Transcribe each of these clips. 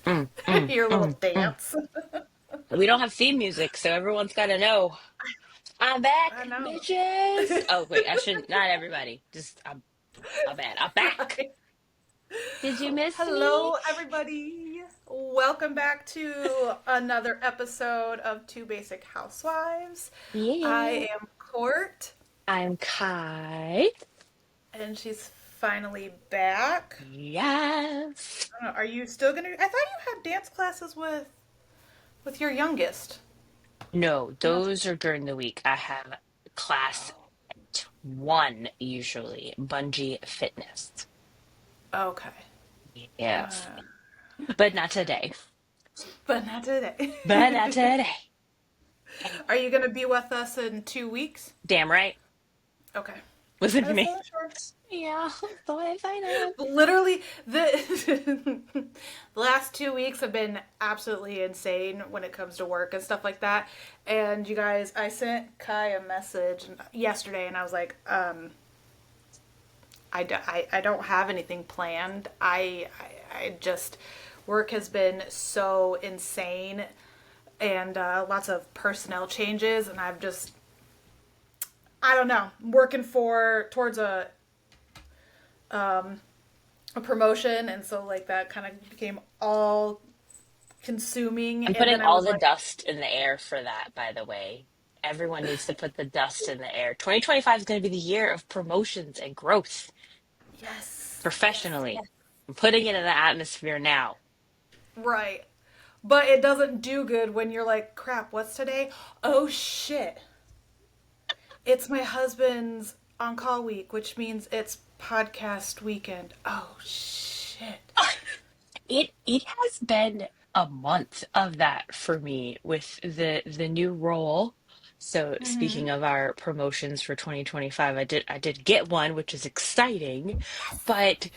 Mm, mm, Your little mm, mm. dance. We don't have theme music, so everyone's got to know. I'm I back, know. bitches. Oh wait, I shouldn't. Not everybody. Just I'm bad. I'm back. Right. Did you miss me? Hello, everybody. Welcome back to another episode of Two Basic Housewives. Yeah. I am Court, I'm Kai. and she's finally back. Yes. I don't know, are you still gonna? I thought you had dance classes with your youngest. No, I'm not. those are during the week. I have class one usually, bungee fitness. Okay. Yes, but not today. But not today. But not today. Are you gonna be with us in 2 weeks? Damn right. Okay. Listen I to was me. so sure. Yeah, so excited. Literally, the the last 2 weeks have been absolutely insane when it comes to work and stuff like that. And you guys, I sent Kai a message yesterday, and I was like, I don't have anything planned. I just work has been so insane, and lots of personnel changes, and I've just I don't know, working for towards a promotion, and so like that kind of became all consuming, I'm and putting then I all was the like, dust in the air for that, by the way. Everyone needs to put the dust in the air. 2025 is going to be the year of promotions and growth yes, yes, professionally. yes, I'm putting it in the atmosphere now. right. But it doesn't do good when you're like, crap, what's today? Oh shit, it's my husband's on call week, which means it's podcast weekend. Oh shit. It has been a month of that for me with the new role. So Mm-hmm. speaking of our promotions for 2025, I did get one, which is exciting, but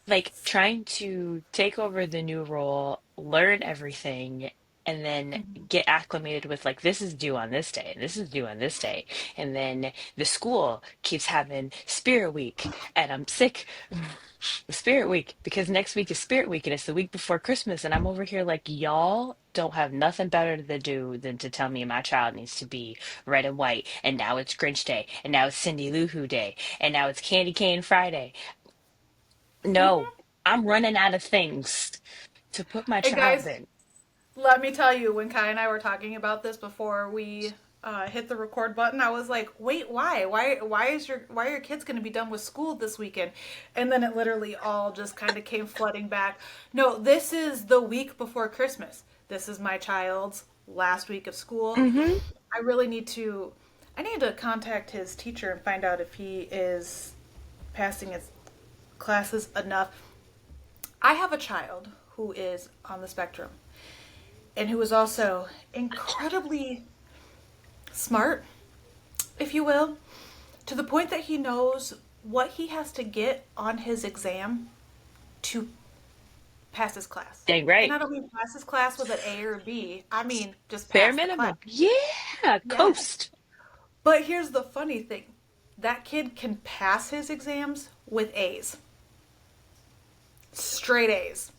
like trying to take over the new role, learn everything, and then get acclimated with like this is due on this day and this is due on this day. And then the school keeps having Spirit Week, and I'm sick of Spirit Week because next week is Spirit Week and it's the week before Christmas. And I'm over here like, y'all don't have nothing better to do than to tell me my child needs to be red and white. And now it's Grinch Day, and now it's Cindy Lou Who Day, and now it's Candy Cane Friday. No, Mm-hmm. I'm running out of things to put my And child guys, in. let me tell you, when Kai and I were talking about this before we hit the record button, I was like, "Wait, why? Why are your kids going to be done with school this weekend?" And then it literally all just kind of came flooding back. No, this is the week before Christmas. This is my child's last week of school. Hmm. I really need to. I need to contact his teacher and find out if he is passing his classes enough. I have a child who is on the spectrum and who is also incredibly smart, if you will, to the point that he knows what he has to get on his exam to pass his class. Dang And right. I don't mean pass his class with an A or a B, I mean just Bare pass the class. minimum. Yeah, Yes. coast. But here's the funny thing, that kid can pass his exams with A's, straight A's.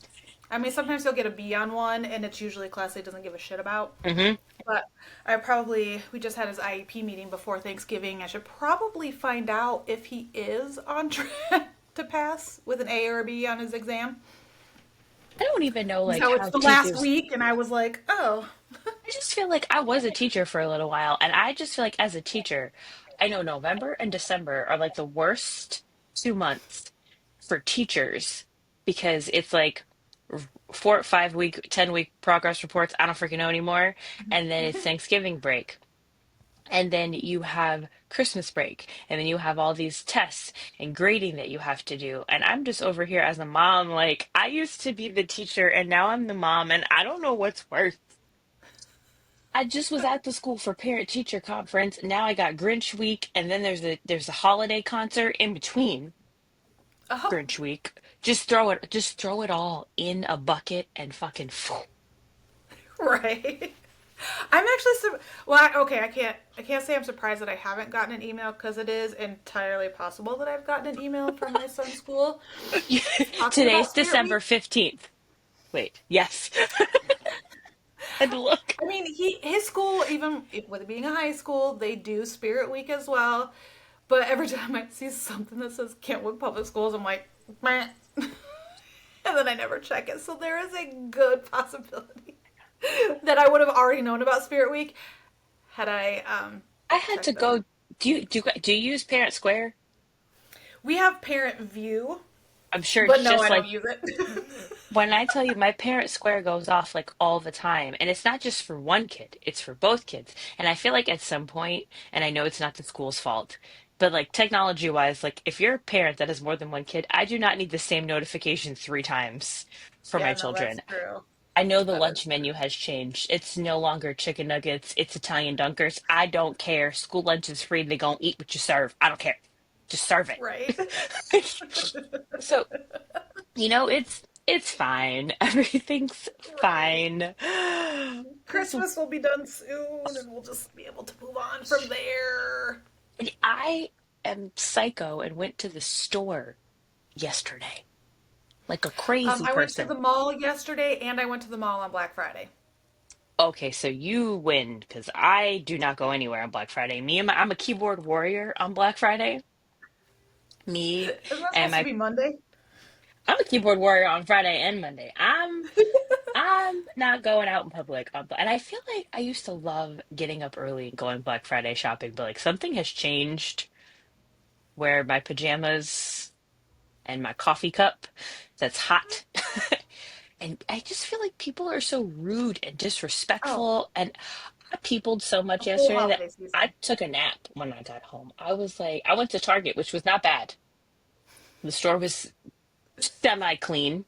I mean, sometimes he'll get a B on one, and it's usually a class he doesn't give a shit about. Hmm. But we just had his IEP meeting before Thanksgiving. I should probably find out if he is on track to pass with an A or a B on his exam. I don't even know like So it's how the last teachers. week, and I was like, oh, I just feel like I was a teacher for a little while, and I just feel like as a teacher, I know November and December are like the worst 2 months for teachers because it's like 4, 5 week, 10 week progress reports. I don't freaking know anymore. And then it's Thanksgiving break. And then you have Christmas break, and then you have all these tests and grading that you have to do. And I'm just over here as a mom, like I used to be the teacher, and now I'm the mom, and I don't know what's worse. I just was at the school for parent teacher conference. Now I got Grinch week, and then there's a holiday concert in between oh, Grinch week. Just throw it all in a bucket and fucking. right. I'm actually well. I can't say I'm surprised that I haven't gotten an email because it is entirely possible that I've gotten an email from my son's school talking about Today's Spirit December Week. 15th. Wait, yes. And look. I mean, his school, even with it being a high school, they do Spirit Week as well. But every time I see something that says Kentwood Public Schools, I'm like, meh. And then I never check it. So there is a good possibility that I would have already known about Spirit Week had I I had to checked them. go. Do you use Parent Square? We have Parent View, I'm sure but it's no, just I don't like use it. when I tell you my Parent Square goes off like all the time, and it's not just for one kid, it's for both kids. And I feel like at some point, and I know it's not the school's fault, but like technology wise, like if you're a parent that has more than one kid, I do not need the same notification 3 times for my Yeah, no, children. that's true. I know the That is lunch menu true. has changed. It's no longer chicken nuggets, it's Italian dunkers. I don't care. School lunch is free. They gonna eat what you serve. I don't care. Just serve Right. it. So, it's fine. Everything's Right. fine. So Christmas will be done soon and we'll just be able to move on from there. I am psycho and went to the store yesterday like a crazy I went to person. the mall yesterday and I went to the mall on Black Friday. Okay, so you win because I do not go anywhere on Black Friday. I'm a keyboard warrior on Black Friday. Me Isn't that and supposed to my be Monday? I'm a keyboard warrior on Friday and Monday. I'm not going out in public and I feel like I used to love getting up early and going Black Friday shopping, but like something has changed where my pajamas and my coffee cup that's hot. And I just feel like people are so rude and Oh, disrespectful. And I peopled so the much whole yesterday that holiday I season. took a nap when I got home. I was like, I went to Target, which was not bad. The store was semi-clean.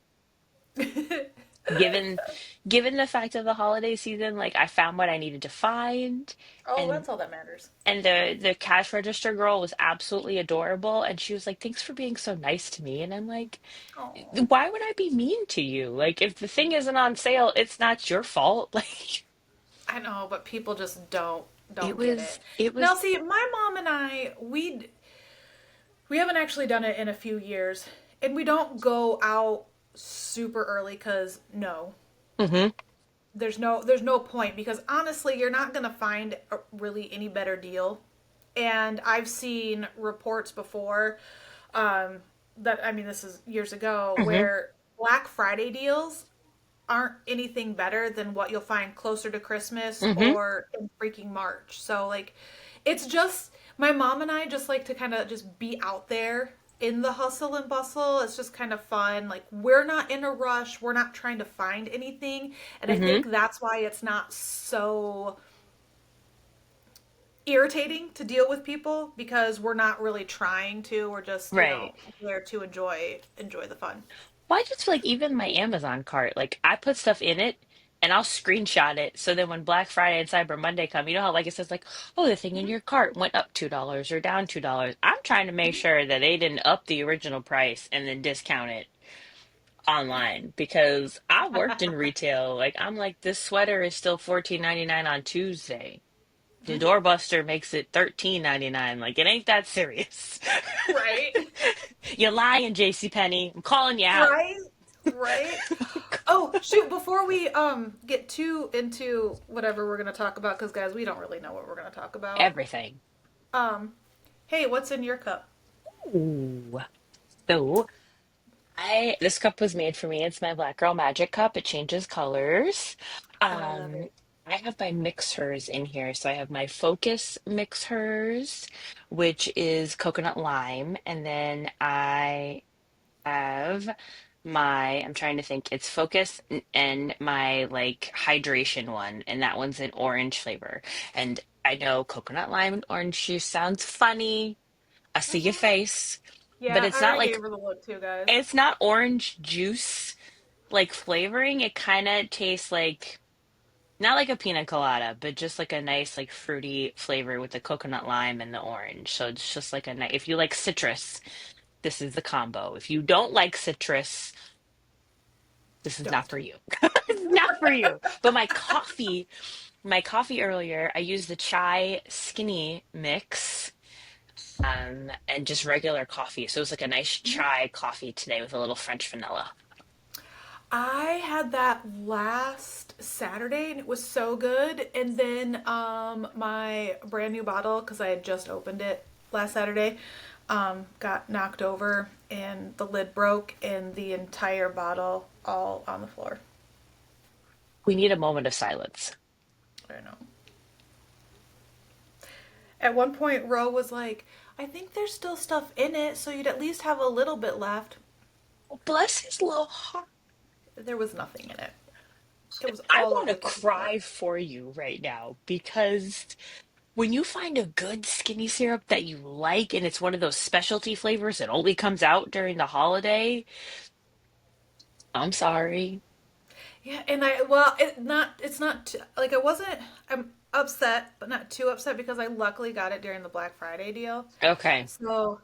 Given given the fact of the holiday season, like I found what I needed to find, Oh, and that's all that matters. the cash register girl was absolutely adorable, and she was like, "Thanks for being so nice to me." And I'm like, Oh, "Why would I be mean to you? Like if the thing isn't on sale, it's not your fault." Like I know, but people just it don't get was it. it Now, was see, my mom and I, we haven't actually done it in a few years, and we don't go out super early because no, hmm there's no point because honestly, you're not gonna find really any better deal. And I've seen reports before that I mean this is years ago hmm where Black Friday deals aren't anything better than what you'll find closer to Christmas hmm or in freaking March. So like it's just my mom and I just like to kind of just be out there in the hustle and bustle. It's just kind of fun. Like we're not in a rush. We're not trying to find anything. And I hmm think that's why it's not so irritating to deal with people because we're not really trying to. We're just, Right. there to enjoy the fun. Well, I just feel like even my Amazon cart, like I put stuff in it and I'll screenshot it. So then when Black Friday and Cyber Monday come, you know how like it says like, oh, the thing in your cart went up $2 or down $2. I'm trying to make sure that they didn't up the original price and then discount it online because I worked in retail. Like I'm like, this sweater is still 14.99 on Tuesday. The doorbuster makes it 13.99. Like it ain't that serious. Right. You're lying, JC Penney. I'm calling you out. Right. Right. Oh, shoot, before we get too into whatever we're going to talk about cuz guys, we don't really know what we're going to talk about. Everything. Um hey, what's in your cup? Ooh. So I this cup was made for me. It's my Black Girl Magic cup. It changes colors. Oh, I love Um, it. I have my mixers in here. So I have my Focus mixers, which is coconut lime, and then I have I'm trying to think, it's Focus and my like hydration one, and that one's an orange flavor. And I know coconut lime and orange juice sounds funny. I see your Mhm. face, but Yeah, I already gave her the look too, guys. it's not orange juice like flavoring. It kind of tastes like not like a pina colada, but just like a nice like fruity flavor with the coconut lime and the orange. So it's just like a nice, if you like citrus, this is the combo. If you don't like citrus, this is not Don't. for you. It's not for you. But my coffee earlier, I used the chai skinny mix and just regular coffee. So it was like a nice chai coffee today with a little French vanilla. I had that last Saturday and it was so good. And then my brand new bottle, because I had just opened it last Saturday, got knocked over and the lid broke and the entire bottle all on the floor. We need a moment of silence. I don't know. At one point, Ro was like, I think there's still stuff in it, so you'd at least have a little bit left. Oh, bless his little heart. There was nothing in it. It was I all want to over the floor. cry for you right now because when you find a good skinny syrup that you like and it's one of those specialty flavors that only comes out during the holiday, I'm sorry. Yeah, and it's not like I wasn't I'm upset, but not too upset because I luckily got it during the Black Friday deal. Okay, So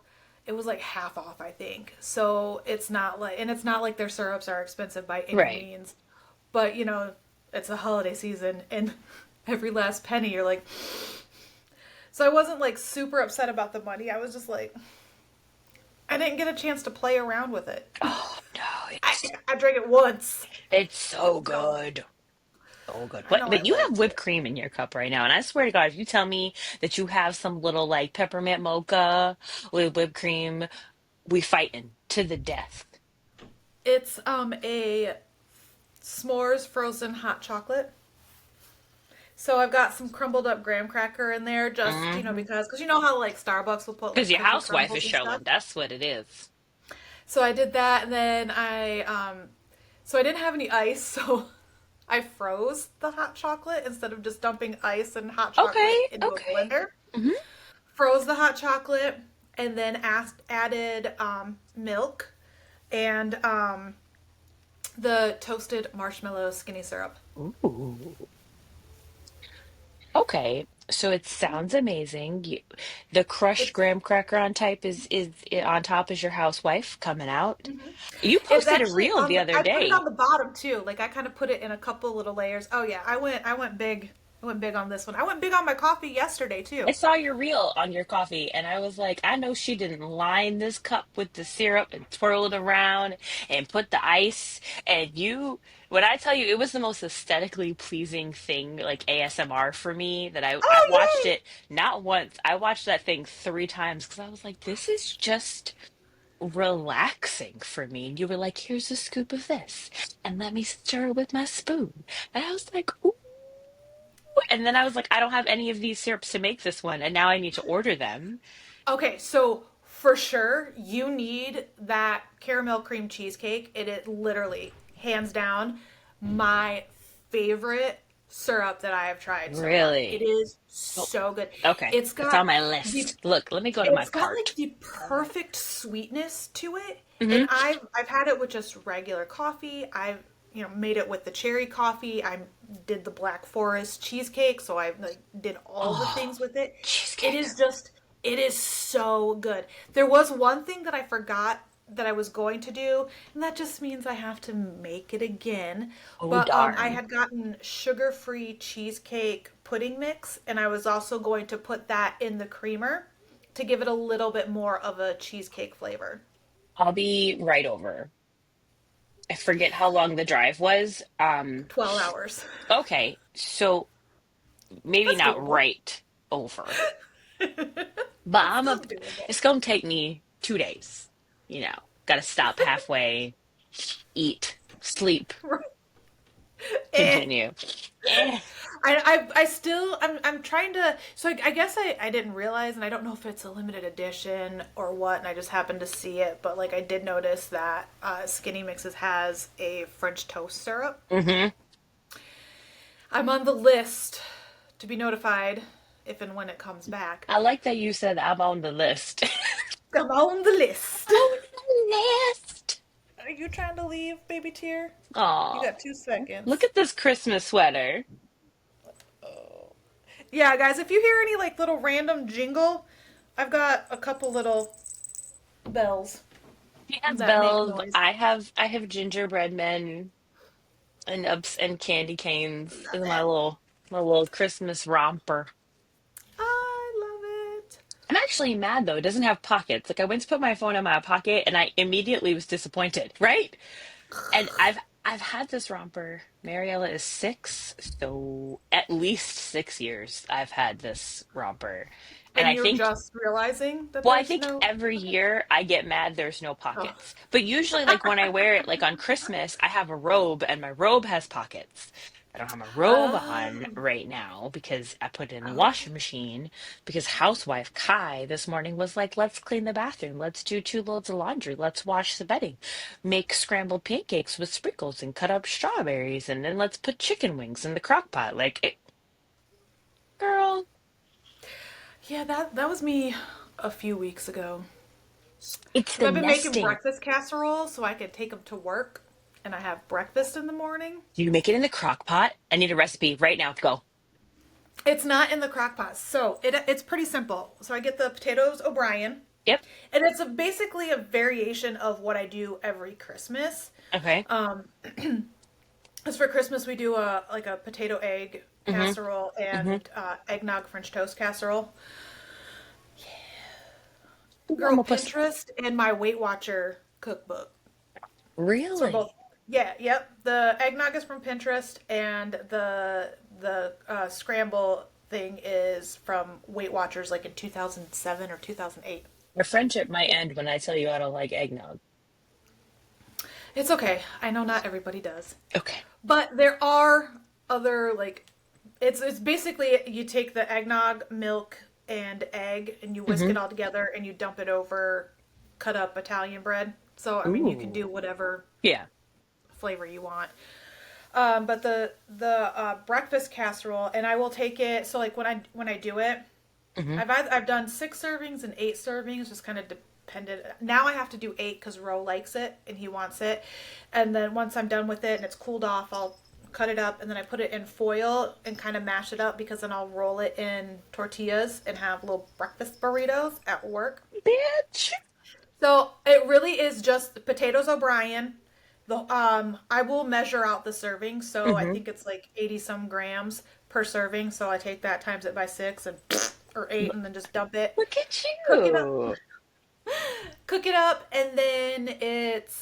it was like half off, I think. So it's not like their syrups are expensive by any right. means. But, it's a holiday season and every last penny you're like, so I wasn't like super upset about the money. I was just like, I didn't get a chance to play around with it. Oh no, I, it's I drank it once. it's so So good. So good. I But know I but you have liked whipped it. cream in your cup right now, and I swear to God, if you tell me that you have some little like peppermint mocha with whipped cream, we fighting to the death. It's a s'mores frozen hot chocolate. So I've got some crumbled up graham cracker in there, just Hmm. because you know how like Starbucks will put Because like your cookie housewife is crumbles and stuff. showing. That's what it is. So I did that, and then so I didn't have any ice, so I froze the hot chocolate instead of just dumping ice and hot chocolate Okay, into a okay. blender. Hmm. Froze the hot chocolate, and then added milk and the toasted marshmallow skinny syrup. Ooh. Okay. So it sounds amazing. The crushed It's graham cracker on type on top is your housewife coming out. mhm. You It's posted a actually reel on the the. other I put it day. on the bottom too. Like I kind of put it in a couple little layers. Oh yeah, I went big. I went big on this one. I went big on my coffee yesterday I too. saw your reel on your coffee, and I was like, I know she didn't line this cup with the syrup and twirl it around and put the ice. And when I tell you, it was the most aesthetically pleasing thing, like ASMR for me, that I watched Oh yay! it not once. I watched that thing 3 times because I was like, this is just relaxing for me. And you were like, here's a scoop of this, and let me stir it with my spoon. And I was like, ooh. And then I was like, I don't have any of these syrups to make this one, and now I need to order them. Okay, so for sure you need that caramel cream cheesecake. It is literally hands down my favorite syrup that I have tried so far. It Really? is Oh, so good. okay. It's It's got on my the list. Look, let me go to my it's got like cart. the perfect sweetness to it. And Hmm. I've had it with just regular coffee. I've made it with the cherry coffee. I did the Black Forest cheesecake, so I like did all the Oh, things with it. It cheesecake. is just it is so good. There was one thing that I forgot that I was going to do, and that just means I have to make it again. Oh, But I darn. had gotten sugar-free cheesecake pudding mix, and I was also going to put that in the creamer to give it a little bit more of a cheesecake flavor. I'll be right over. I forget how long the drive was. 12 hours. Okay, so maybe That's not doable. right over, but That's doable. it's gonna take me 2 days. Gotta stop halfway, eat, sleep, Right. Eh. continue. Eh. I still I'm trying to so I guess I didn't realize and I don't know if it's a limited edition or what and I just happened to see it but like I did notice that Skinny Mixes has a French toast syrup. Hmm. I'm on the list to be notified if and when it comes back. I like that you said I'm on the list. I'm on the list. On the list. Are you trying to leave, baby tear? You Oh, got 2 seconds. look at this Christmas sweater. Oh. Yeah, guys, if you hear any like little random jingle, I've got a couple little bells He has that make bells. noise. I have gingerbread men and ups and candy canes Love as it. my little Christmas romper. I love it. I'm actually mad though. It doesn't have pockets. Like I went to put my phone in my pocket and I immediately was disappointed, right? And I've had this romper. Mariella is 6, so at least 6 years I've had this romper. And And I you're think, just realizing that well, I there's think no. every year I get mad there's no Oh. pockets. But usually, like when I wear it, like on Christmas, I have a robe and my robe has pockets. I don't have my robe on Oh. right now because I put it in the Okay. washing machine because housewife Kai this morning was like, let's clean the bathroom. Let's do 2 loads of laundry. Let's wash the bedding, make scrambled pancakes with sprinkles and cut up strawberries. And then let's put chicken wings in the crock pot. Like, girl, Yeah, that was me a few weeks ago. it's Because the I've been making nesting. breakfast casserole so I could take them to work, and I have breakfast in the morning. Do you make it in the crock pot? I need a recipe right now. Go. It's not in the crock pot, so it's pretty simple. So I get the potatoes O'Brien, Yep. and it's basically a variation of what I do every Christmas. Okay. As for Christmas, we do a potato egg Mm-hmm. casserole Mm-hmm. and eggnog French toast casserole. Ooh, I'm Girl, gonna put. Pinterest and my Weight Watcher cookbook. So both. Really? Yeah, yep. The eggnog is from Pinterest, and the scramble thing is from Weight Watchers, like in 2007 or 2008. Our friendship might end when I tell you I don't like eggnog. It's okay. I know not everybody does, Okay. but there are other like it's basically you take the eggnog, milk, and egg, and you whisk Mm-hmm. it all together, and you dump it over cut up Italian bread. So I mean, you can Ooh. do whatever Yeah. flavor you want. But the breakfast casserole, and I will take it. So like when I do it, Mm-hmm. I've done 6 servings and 8 servings, just kind of depended. Now I have to do 8 because Ro likes it and he wants it. And then once I'm done with it and it's cooled off, I'll cut it up and then I put it in foil and kind of mash it up because then I'll roll it in tortillas and have little breakfast burritos at work. Bitch. So it really is just potatoes O'Brien. I will measure out the serving, so I Mm-hmm. think it's like 80 some grams per serving. So I take that times it by 6 and or 8, and then just dump it, Look at cook it up, you. and then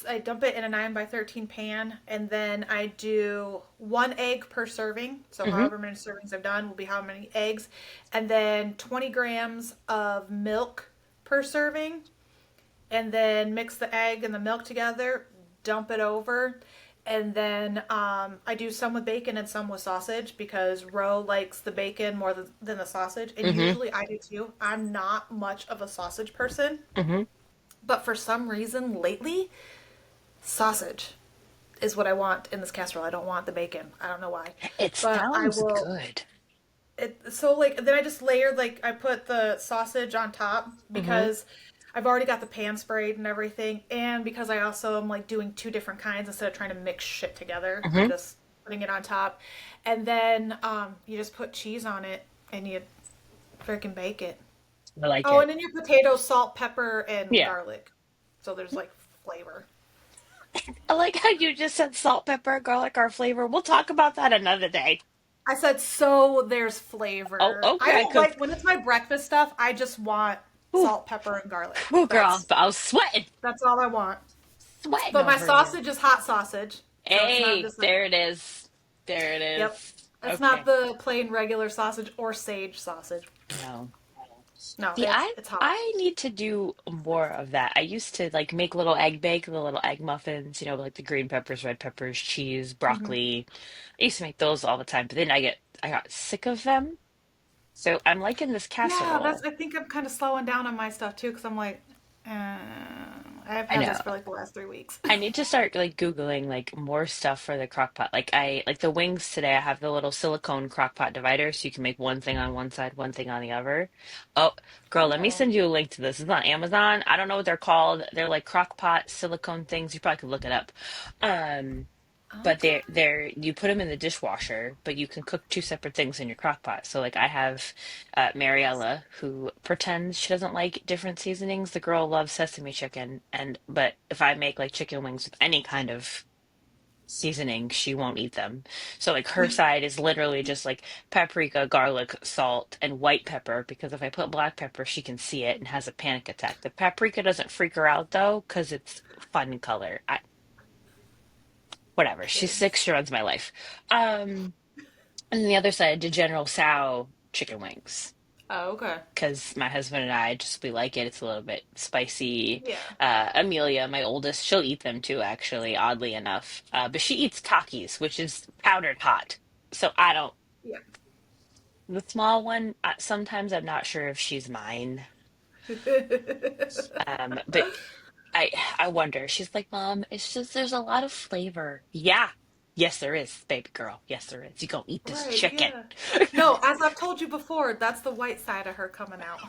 I dump it in a 9 by 13 pan, and then I do 1 egg per serving. So Mm-hmm. however many servings I've done will be how many eggs, and then 20 grams of milk per serving, and then mix the egg and the milk together, dump it over, and then I do some with bacon and some with sausage because Ro likes the bacon more than the sausage, and Mm-hmm. usually I do too. I'm not much of a sausage person, Mm-hmm. but for some reason lately, sausage is what I want in this casserole. I don't want the bacon. I don't know why, It but I sounds will. good. So like then I just layered like I put the sausage on top Mm-hmm. because I've already got the pan sprayed and everything, and because I also am like doing 2 different kinds instead of trying to mix shit together. I'm Mm-hmm. just putting it on top, and then you just put cheese on it and you freaking bake it. I like Oh, it. and then your potatoes, salt, pepper, and Yeah. garlic, so there's like flavor. I like how you just said salt, pepper, garlic, our flavor. We'll talk about that another day. I said so there's Oh, flavor. I okay. don't Because, like when it's my breakfast stuff. I just want ooh, salt, pepper, and garlic. ooh, girl, That's I was sweating, That's all I want. sweating But my over you. sausage is hot sausage, so it's not Hey, just like there it is. There it yep. is. It's not Okay. the plain regular sausage or sage sausage. No. No, See, it's I it's hot. I need to do more of that. I used to like make little egg bake, the little egg muffins, like the green peppers, red peppers, cheese, Hmm. broccoli. I used to make those all the time, but then I got sick of them. So I'm liking this Yeah, that's. casserole. I think I'm kind of slowing down on my stuff too because I'm like, I've I had know. this for like the last 3 weeks. I need to start like Googling like more stuff for the crock pot. Like I like the wings today, I have the little silicone crock pot divider so you can make one thing on one side, one thing on the other. Oh, girl, let me Oh, send you a link to this. It's on Amazon. I don't know what they're called. They're like crock pot silicone things. You probably could look it up. Um, but okay. they're you put them in the dishwasher, but you can cook two separate things in your crock pot. So like I have Mariella who pretends she doesn't like different seasonings. The girl loves sesame chicken, and but if I make like chicken wings with any kind of seasoning, she won't eat them. So like her side is literally just like paprika, garlic, salt, and white pepper because if I put black pepper, she can see it and has a panic attack. The paprika doesn't freak her out though because it's fun color. Whatever. She's Kids. six. She runs my life. Um, and then the other side, the General Tso chicken wings. Oh, okay. Because my husband and I just we like it. It's a little bit spicy. Yeah. Amelia, my oldest, she'll eat them too, actually, oddly enough. But she eats Takis, which is powdered hot. So I don't. Yeah. The small one, sometimes I'm not sure if she's mine. But I I wonder. She's like, Mom, it's just there's a lot of flavor. Yeah. Yes, there is, baby girl. Yes, there is. You gonna eat this Right, chicken. yeah. No, as I've told you before, that's the white side of her coming out.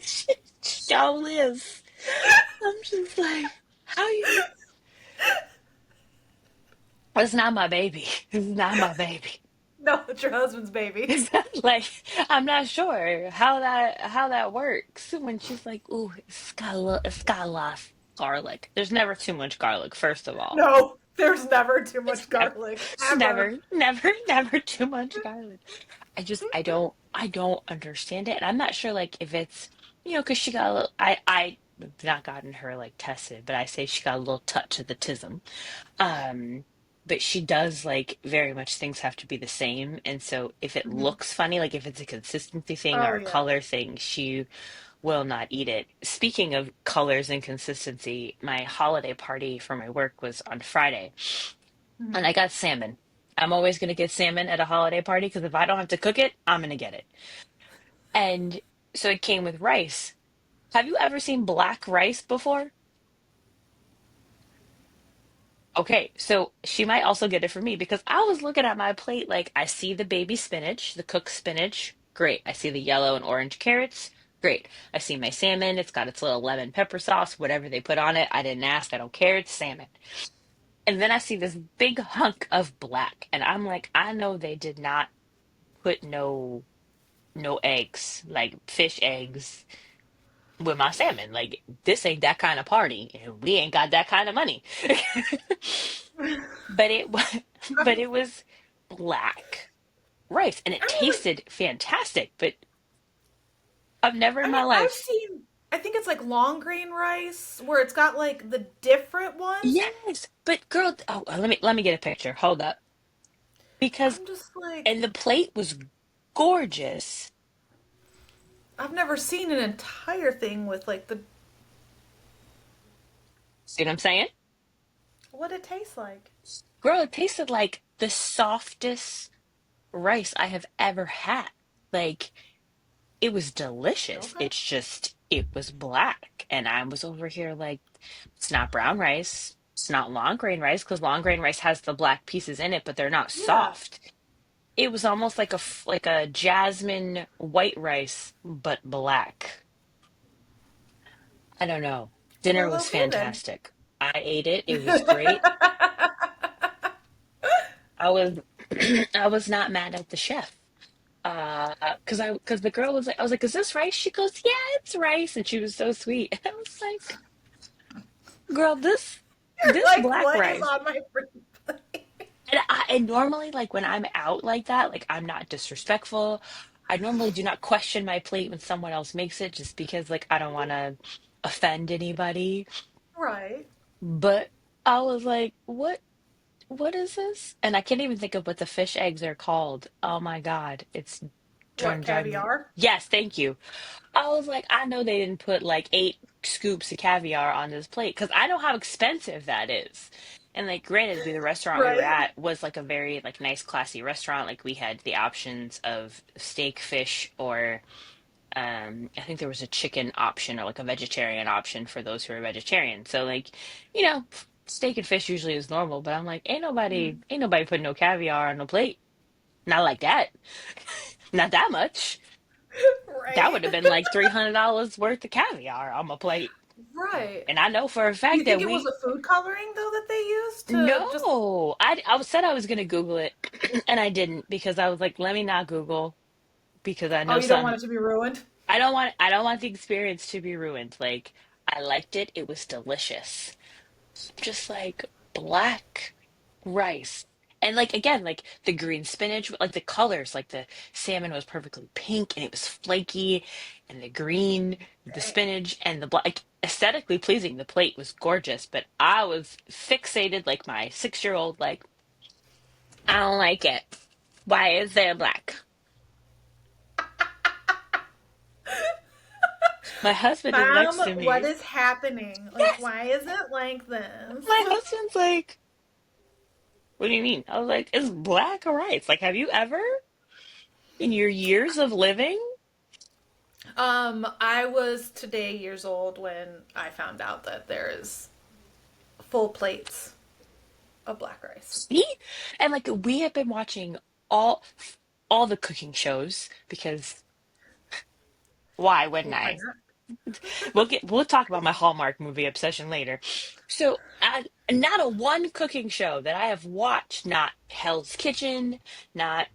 She sure is. I'm just like, how you? It's not my baby. It's not my baby. No, it's your husband's baby. It's not like I'm not sure how that works when she's like, "Ooh, it's got a lot of garlic." There's never too much garlic, first of all. No, there's never too It's much never, garlic, it's ever. never too much garlic. I don't understand it, and I'm not sure like if it's because she got a little. I've not gotten her like tested, but I say she got a little touch of the tism. Um, but she does like very much things have to be the same. And so if it Mhm. looks funny, like if it's a consistency thing or Oh, a yeah. color thing, she will not eat it. Speaking of colors and consistency, my holiday party for my work was on Friday, and Mhm. I got salmon. I'm always going to get salmon at a holiday party because if I don't have to cook it, I'm going to get it. And so it came with rice. Have you ever seen black rice before? Okay, so she might also get it for me because I was looking at my plate like I see the baby spinach, the cooked spinach. Great. I see the yellow and orange carrots. Great. I see my salmon. It's got its little lemon pepper sauce, whatever they put on it. I didn't ask. I don't care. It's salmon. And then I see this big hunk of black. And I'm like, I know they did not put no eggs, like fish eggs with my salmon. Like this ain't that kind of party. And we ain't got that kind of money. But it was but I'm, it was black rice and it I mean, tasted fantastic, but I've never I in mean, my I've life. seen. I think it's like long grain rice where it's got like the different ones. Yes, but girl, oh, let me get a picture. Hold up. Because I'm just like, and the plate was gorgeous. I've never seen an entire thing with like the See what I'm saying? what it tastes like. Girl, it tasted like the softest rice I have ever had. Like it was delicious. Okay. It's just it was black. And I was over here like it's not brown rice. It's not long grain rice because long grain rice has the black pieces in it, but they're not Yeah. soft. It was almost like like a jasmine white rice, but black. I don't know. Dinner Well, was okay then. fantastic. I ate it. It was great. I was I was not mad at the chef. Because the girl was like, I was like, is this rice? She goes, yeah, it's rice, and she was so sweet. And I was like, girl, You're this like, black what is rice. on my free plate? And normally, like when I'm out like that, like I'm not disrespectful. I normally do not question my plate when someone else makes it, just because like I don't want to offend anybody. Right. But I was like, what is this? And I can't even think of what the fish eggs are called. Oh my God, it's What, driving me. caviar? Yes, thank you. I was like, I know they didn't put like 8 scoops of caviar on this plate because I know how expensive that is. And like, granted, the restaurant we were Right. at was like a very like nice, classy restaurant. Like we had the options of steak, fish, or I think there was a chicken option or like a vegetarian option for those who are vegetarian. So like, steak and fish usually is normal, but I'm like, Mhm. ain't nobody putting no caviar on the plate. Not like that. Not that much. That Right. would have been like $300 worth of caviar on my plate. Right. And I know for a Do you fact think that it was we a food coloring though that they used to just no, said I was gonna Google it, and I didn't because I was like, let me not Google because I oh, know you don't want some. it to be ruined? I don't want the experience to be ruined. Like I liked it. It was delicious. Just like black rice. And like again, like the green spinach, like the colors, like the salmon was perfectly pink and it was flaky, and the green, the Dang. spinach, and the black, like, aesthetically pleasing. The plate was gorgeous, but I was fixated like my 6 year old, like, I don't like it. Why is there black? My husband is Mom, next to what me. is happening? Like, Yes, why is it like this? my husband's like, what do you mean? I was like, it's black or rice. Like, have you ever in your years of living? I was today years old when I found out that there is full plates of black rice. See? And like we have been watching all all the cooking shows because why wouldn't Why I? not? We'll talk about my Hallmark movie obsession later. So, not a one cooking show that I have watched, not Hell's Kitchen, not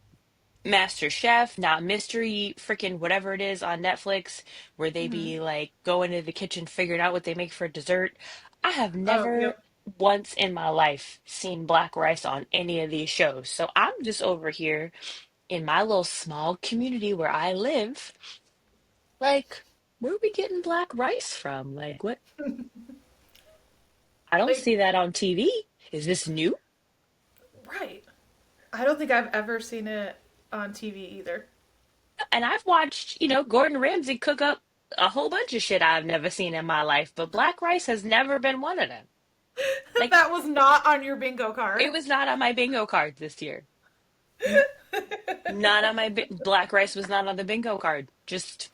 Master Chef, not Mystery freaking whatever it is on Netflix where they Hmm. be like going into the kitchen figuring out what they make for dessert. I have Oh, never yep. once in my life seen black rice on any of these shows. So I'm just over here in my little small community where I live, like, where are we getting black rice from? Like, what? I don't Like, see that on TV. Is this new? right. I don't think I've ever seen it on TV either. And I've watched, Gordon Ramsay cook up a whole bunch of shit I've never seen in my life, but black rice has never been one of them. Like, That was not on your bingo it card. was not on my bingo card this year. N- Not on my black rice was not on the bingo card. Just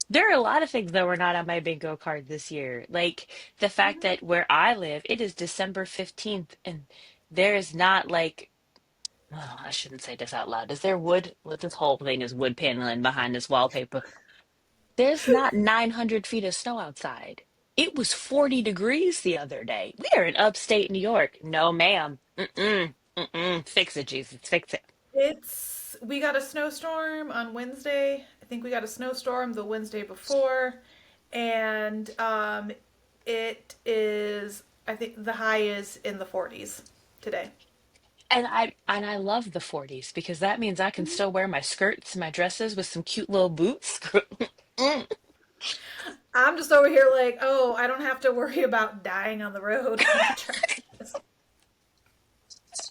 there are a lot of things that were not on my bingo card this year. Like the fact Mhm. that where I live, it is December 15th and there is not like, oh, I shouldn't say this out loud. Is there wood? Well, this whole thing is wood paneling behind this wallpaper. There's not 900 feet of snow outside. It was 40 degrees the other day. We are in upstate New York. No, ma'am. Mm-mm. Mm-mm. Fix it, Jesus. Fix it. We got a snowstorm on Wednesday. I think we got a snowstorm the Wednesday before, and I think the high is in the 40s today. And I love the 40s because that means I can Mhm. still wear my skirts and my dresses with some cute little boots. Mm. I'm just over here like, oh, I don't have to worry about dying on the road when I try this.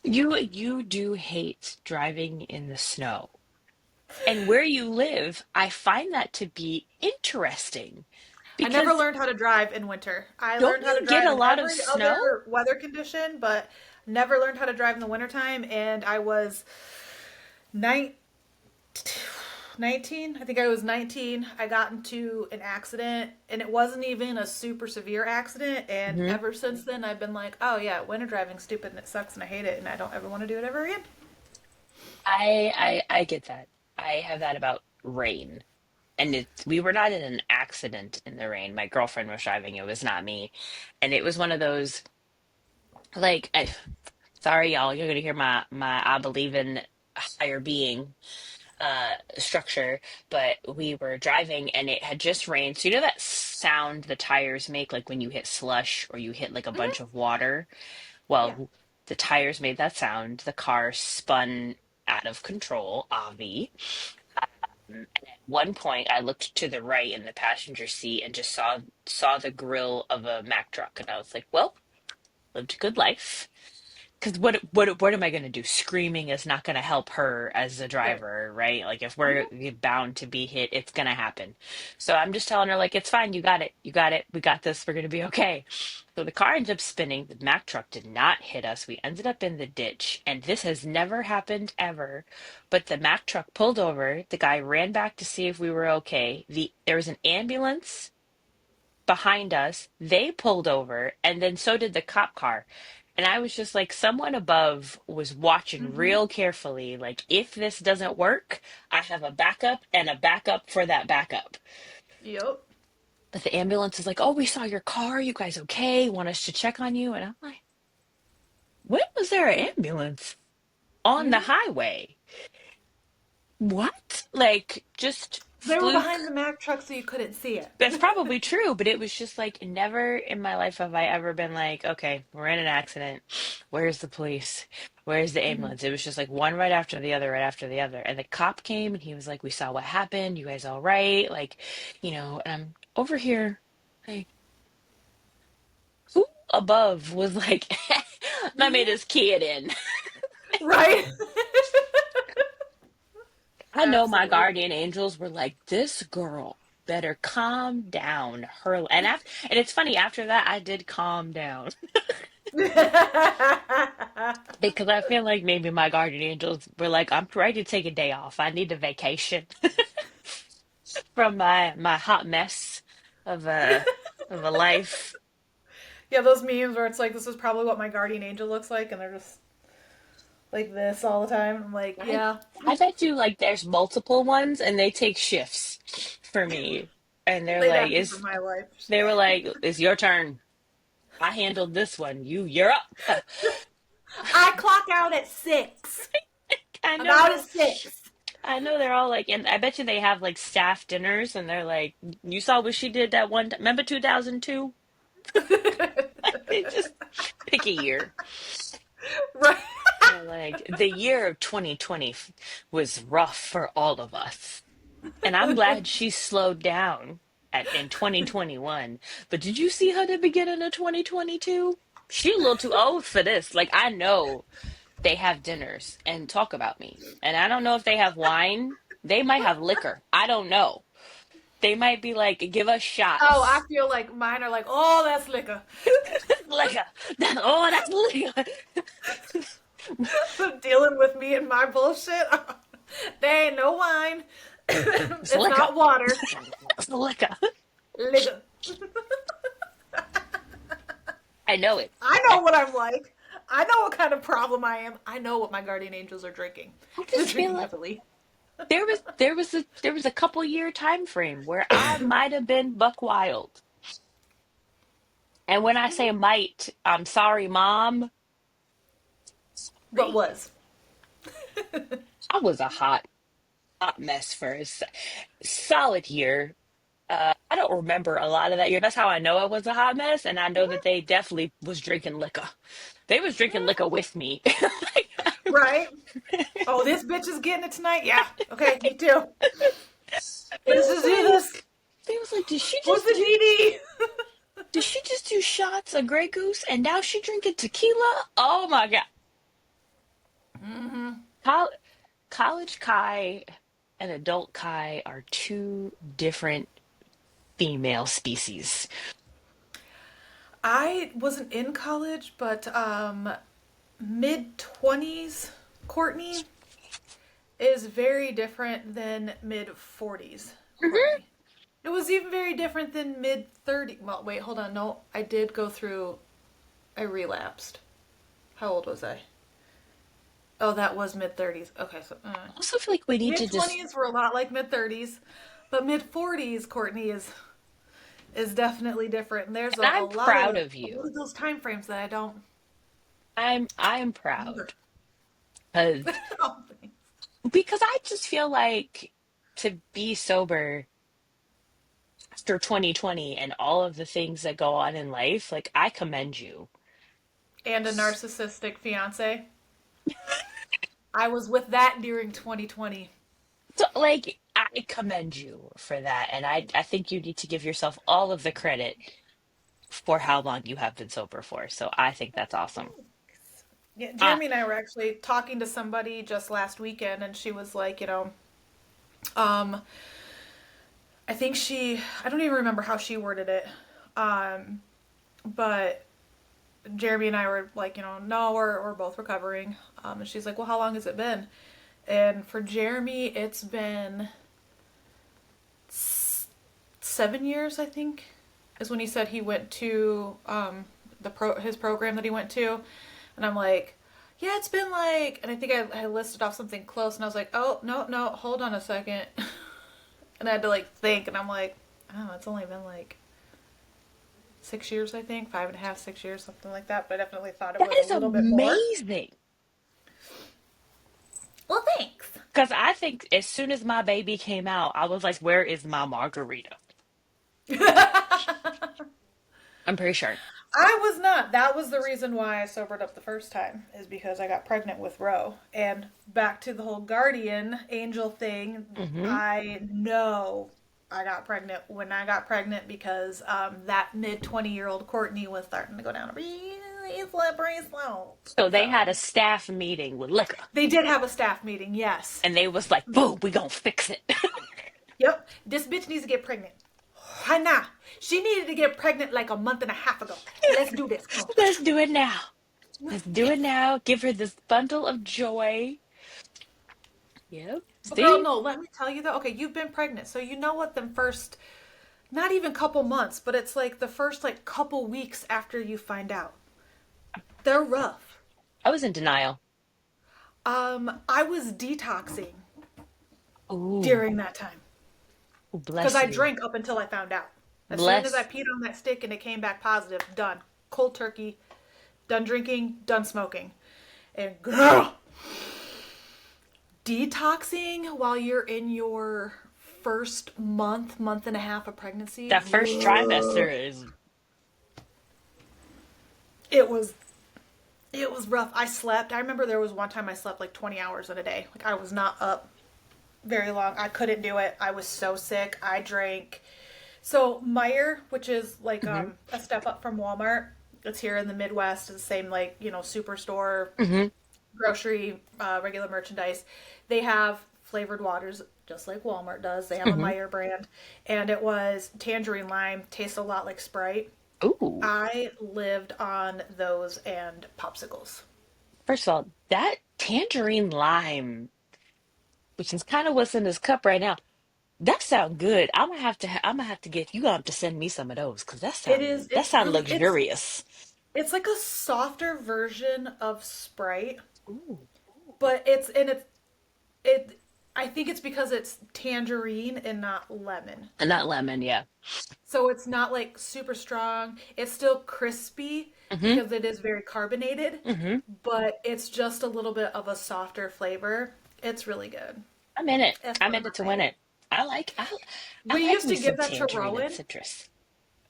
You do hate driving in the snow. And where you live, I find that to be interesting I never because learned how to drive in winter. I don't learned how to you get drive a in lot of every snow? other weather condition, but never learned how to drive in the wintertime. And I was 19, 19. I think I was 19. I got into an accident, and it wasn't even a super severe accident. And Hmm. ever since then, I've been like, oh, yeah, winter driving's stupid and it sucks and I hate it and I don't ever want to do it ever again. I get that. I have that about rain. And we were not in an accident in the rain. My girlfriend was driving, it was not me. And it was one of those like sorry y'all, you're gonna hear my I believe in higher being structure, but we were driving and it had just rained. So you know that sound the tires make like when you hit slush or you hit like a bunch Hmm. of water? Yeah. Well, the tires made that sound. The car spun out of control, Avi. And at one point, I looked to the right in the passenger seat and just saw the grill of a Mack truck, and I was like, "Well, lived a good life." Because what am I going to do? Screaming is not going to help her as a Right. driver, right? Like if we're Hmm. bound to be hit, it's going to happen. So I'm just telling her like it's fine. You got it. You got it. We got this. We're going to be okay. So the car ended up spinning. The Mack truck did not hit us. We ended up in the ditch, and this has never happened ever. But the Mack truck pulled over. The guy ran back to see if we were okay. There was an ambulance behind us. They pulled over, and then so did the cop car. And I was just like, someone above was watching Hmm. real carefully. Like, if this doesn't work, I have a backup and a backup for that backup. Yep. But the ambulance is like, oh, we saw your car. You guys okay? Want us to check on you? And I'm like, when was there an ambulance on the Hmm. highway? What? Like, just. They were fluke. behind the Mack truck so you couldn't see it. That's probably true, but it was just like never in my life have I ever been like, okay, we're in an accident. Where's the police? Where's the Mhm. ambulance? It was just like one right after the other, right after the other. And the cop came and he was like, we saw what happened. You guys all right? Like, and I'm over here, like, who above was like, let me Mhm. this kid in. Right? I know my Absolutely. guardian angels were like, this girl better calm down. And it's funny, after that I did calm down because I feel like maybe my guardian angels were like, I'm ready to take a day off. I need a vacation from my hot mess of a life. Yeah, those memes where it's like, this is probably what my guardian angel looks like, and they're just like this all the time. I'm like, I yeah, I bet you like there's multiple ones and they take shifts for me. And they'd have to for my life. they were like, it's your turn. I handled this one. You're up. I clock out at 6. I know About they're at 6. I know they're all like, and I bet you they have like staff dinners and they're like, you saw what she did that one time. Remember 2002? They just pick a year. Right. They're like, the year of 2020 was rough for all of us. And I'm glad she slowed down in 2021. But did you see her at the beginning of 2022? She a little too old for this. Like, I know they have dinners and talk about me. And I don't know if they have wine. They might have liquor. I don't know. They might be like, give us Oh, I shots. feel like mine are like, oh, that's liquor. Liquor. Oh, that's liquor. Dealing with me and my bullshit. There ain't no wine. It's It's liquor. not water. It's liquor. Liquor. I know it. I I, know what I'm like. I know what kind of problem I am. I know what my guardian angels are drinking. I They're just feel drinking like heavily. there was a couple year time frame where I might have been buck wild. And when I say might, I'm sorry, mom. What Sorry. was? I was a hot mess for solid year. I don't remember a lot of that year. That's how I know I was a hot mess, and I know that they definitely was drinking liquor. They was drinking liquor with me. Right? Oh, this bitch is getting it tonight? Yeah. Okay, me too. It Let's was just do like this. they was like, Who's the DD? did she just do shots of Grey Goose and now she drinking tequila? Oh my God. Hmm. Col- College Kai and adult Kai are two different female species. I wasn't in college, but mid 20s Courtney is very different than mid 40s Hmm. Courtney. It was even very different than mid 30s. Well, wait, hold on. No, I did go through, I relapsed. How old was I? Oh, that was mid 30s. Okay, so I also feel like we need mid to just 20s were a lot like mid 30s, but mid 40s Courtney is definitely different. And there's and a I'm lot proud of of you. those time frames that I don't I'm remember. proud because Oh, thanks. I just feel like to be sober after 2020 and all of the things that go on in life, like I commend you. And a narcissistic fiance. I was with that during 2020. So like I commend you for that. And I think you need to give yourself all of the credit for how long you have been sober for. So I think that's awesome. Yeah, Ah, Jeremy and I were actually talking to somebody just last weekend, and she was like, um, I think I don't even remember how she worded it, um, but Jeremy and I were like, no, we're both recovering. And she's like, well, how long has it been? And for Jeremy, it's been 7 years, I think, is when he said he went to his program that he went to, and I'm like, yeah, it's been like, and I think I listed off something close, and I was like, oh no no, hold on a second, and I had to like think, and I'm like, oh, it's only been like 6 years, I think, 5.5, 6 years, something like that. But I definitely thought it that was a is little bit more. amazing. Well, thanks. Because I think as soon as my baby came out, I was like, where is my margarita? I'm pretty sure. I was not. That was the reason why I sobered up the first time, is because I got pregnant with Ro. And back to the whole guardian angel thing, Hmm. I know I got pregnant when I got pregnant because that mid 20-year-old Courtney was starting to go down really slippery slope. So they So had a staff meeting with liquor, they did have a staff meeting, yes. and they was like, boom, we gonna fix it. Yep, this bitch needs to get pregnant. Hannah, she needed to get pregnant like a month and a half ago. Let's do this. Come Let's do it now. on. Let's do it Yes. now. Give her this bundle of joy. Yep. But girl, See? no, let me tell you though. Okay, you've been pregnant, so you know what them first, not even couple months, but it's like the first like couple weeks after you find out. They're rough. I was in denial. I was detoxing Ooh, during that time because bless I you. drank up until I found out. As soon as I Bless. peed on that stick and it came back positive, done. Cold turkey, done drinking, done smoking. And girl, detoxing while you're in your first month and a half of pregnancy, That first trimester is it was it was rough. I slept. I remember there was one time I slept like 20 hours in a day. Like I was not up very long. I couldn't do it. I was so sick. I drank. So Meyer, which is like hmm a step up from Walmart, it's here in the Midwest. It's the same like superstore, hmm grocery, regular merchandise. They have flavored waters just like Walmart does. They have a hmm Meyer brand, and it was tangerine lime. Tastes a lot like Sprite. Ooh. I lived on those and popsicles. First of all, that tangerine lime, which is kind of what's in this cup right now, that sound good. I'm gonna have to get you gonna have to send me some of those because It is. that It's sound really. luxurious. It's like a softer version of Sprite, Ooh. but it. I think it's because it's tangerine and not lemon, And not lemon, yeah. so it's not like super strong. It's still crispy Hmm. because it is very carbonated, hmm but it's just a little bit of a softer flavor. It's really good. I'm in it. That's I'm one of in my it to win it. favorites. I We like used me to some give that to tangerine and Rowan. citrus.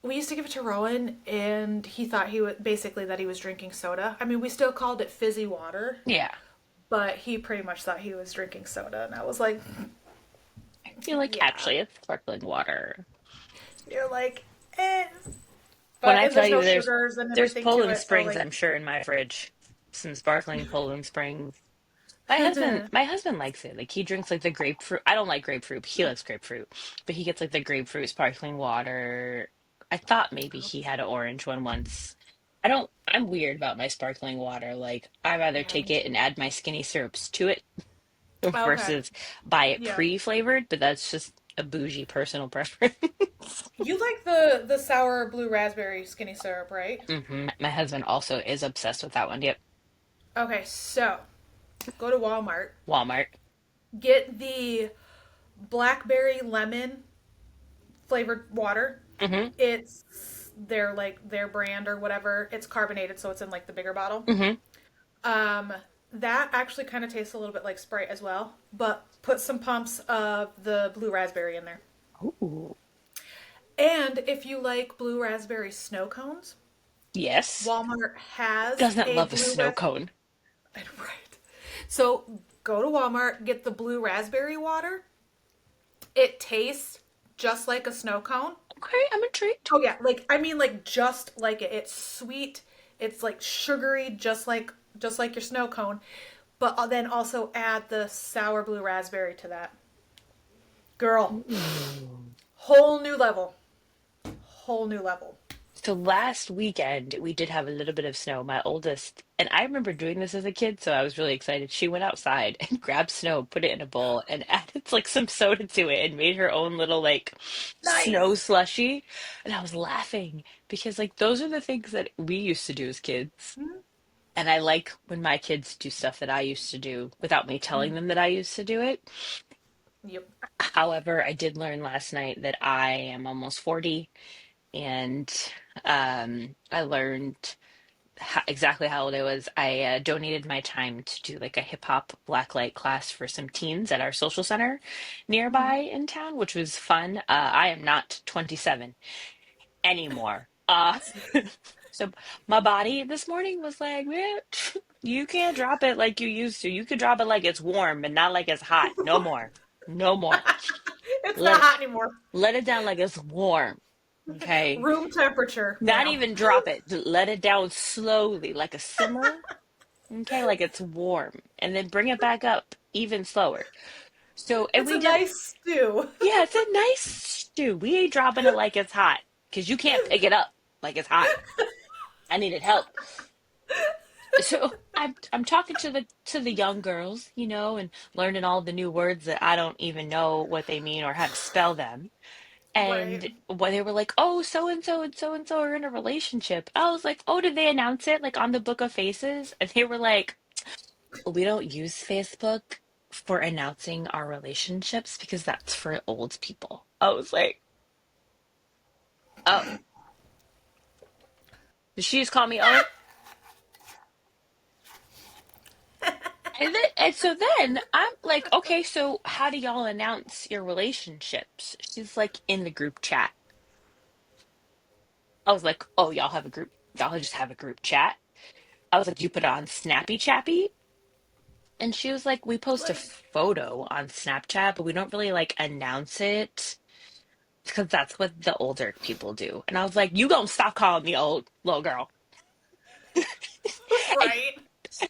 We used to give it to Rowan, and he thought he would basically that he was drinking soda. I mean, we still called it fizzy water, Yeah. but he pretty much thought he was drinking soda, and I was like, I feel like yeah. actually it's sparkling water. You're like, eh. When But I and tell there's you no sugars and there's everything to Poland it, so Springs, like, I'm sure in my fridge. Some sparkling Poland Springs. yeah. My husband likes it. Like he drinks like the grapefruit. I don't like grapefruit, but he likes grapefruit. But he gets like the grapefruit sparkling water. I thought maybe he had an orange one once. I'm weird about my sparkling water. Like I rather Yeah, take me it too. and add my skinny syrups to it Okay, versus buy it yeah. pre-flavored, but that's just a bougie personal preference. You like the sour blue raspberry skinny syrup, right? My husband also is obsessed with that one. Yep. Okay, so go to Walmart, Walmart. get the blackberry lemon flavored water. Hmm. It's their brand or whatever. It's carbonated, so it's in like the bigger bottle. Hmm. Um, that actually kind of tastes a little bit like Sprite as well, but put some pumps of the blue raspberry in there. Ooh. And if you like blue raspberry snow cones, Yes. Walmart has Doesn't a love a blue snow raspberry. cone. Right. So go to Walmart, get the blue raspberry water. It tastes just like a snow cone. Okay, I'm intrigued. Oh yeah, like I mean like just like it. It's sweet. It's like sugary, just like your snow cone. But then also add the sour blue raspberry to that. Girl, Ooh. whole new level. Whole new level. So last weekend we did have a little bit of snow. My oldest, and I remember doing this as a kid, so I was really excited. She went outside and grabbed snow, put it in a bowl, and added like some soda to it and made her own little like snow Nice. slushy. And I was laughing because like those are the things that we used to do as kids. And I like when my kids do stuff that I used to do without me telling them that I used to do it. Yep. However, I did learn last night that I am almost 40 and I learned exactly how old I was. I donated my time to do like a hip hop blacklight class for some teens at our social center Mhm. nearby in town, which was fun. I am not 27 anymore. So my body this morning was like, man, you can't drop it like you used to. You could drop it like it's warm, but not like it's hot. No more. No more. It's Let not it hot anymore. let it down like it's warm. Okay. Room temperature, Not ma'am. even drop it. Let it down slowly, like a simmer. Okay, like it's warm. And then bring it back up even slower. So, and It's we a did, nice stew. yeah, it's a nice stew. We ain't dropping it like it's hot because you can't pick it up like it's hot. I needed help. So I'm talking to the young girls, and learning all the new words that I don't even know what they mean or how to spell them. Right. And when they were like, "Oh, so and so and so and so are in a relationship," I was like, "Oh, did they announce it like on the Book of Faces?" And they were like, "We don't use Facebook for announcing our relationships because that's for old people." I was like, "Oh, did she just call me old?" And so then I'm like, "Okay, so how do y'all announce your relationships?" She's like, "In the group chat." I was like, "Oh, y'all have a group? Y'all just have a group chat?" I was like, "You put it on Snappy Chappy?" And she was like, "We post a Like, photo on Snapchat, but we don't really like announce it because that's what the older people do." And I was like, "You gonna stop calling me old, little girl?" And, right.